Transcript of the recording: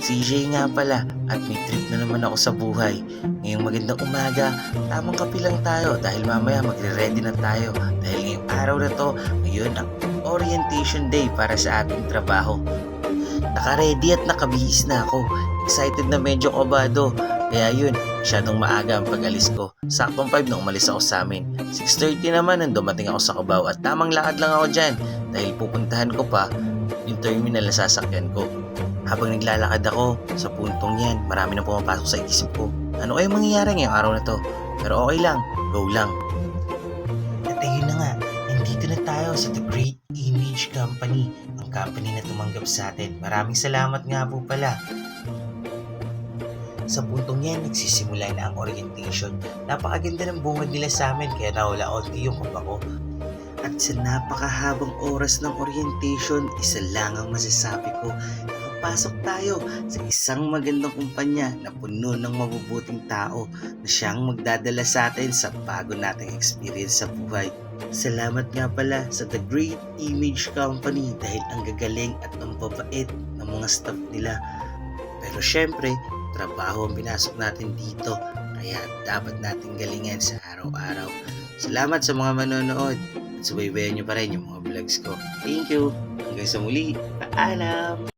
CJ nga pala at may trip na naman ako sa buhay. Ngayong magandang umaga, tamang kape lang tayo dahil mamaya magre-ready na tayo. Dahil ngayong araw na to, ngayon ang orientation day para sa ating trabaho. Naka-ready at nakabihis na ako. Excited na medyo kabado. Kaya yun, masyadong maaga ang pag-alis ko. Saktong 5 na umalis ako sa amin. 6:30 naman nang dumating ako sa Cubao at tamang lakad lang ako dyan dahil pupuntahan ko pa yung terminal na sasakyan ko. Habang naglalakad ako sa puntong yan, marami nang pumapasok sa isip ko. Ano kayang mangyayari ngayong araw na to? Pero okay lang, go lang. At ayun na nga, nandito na tayo sa The Great Image Company, ang company na tumanggap sa atin. Maraming salamat nga po pala. Sa puntong yan, nagsisimula na ang orientation. Napakaganda ng bungad nila sa amin kaya nawala-onti yung kaba ko. At sa napakahabang oras ng orientation, isa lang ang masasabi ko. Nakapasok tayo sa isang magandang kumpanya na puno ng mabubuting tao na siyang magdadala sa atin sa bago nating experience sa buhay. Salamat nga pala sa The Great Image Company dahil ang gagaling at ang babait ng mga staff nila. Pero syempre, trabaho ang pinasok natin dito kaya dapat natin galingan sa araw-araw. Salamat sa mga manonood at subaybayan nyo pa rin yung mga vlogs ko. Thank you! Hanggang sa muli, paalam!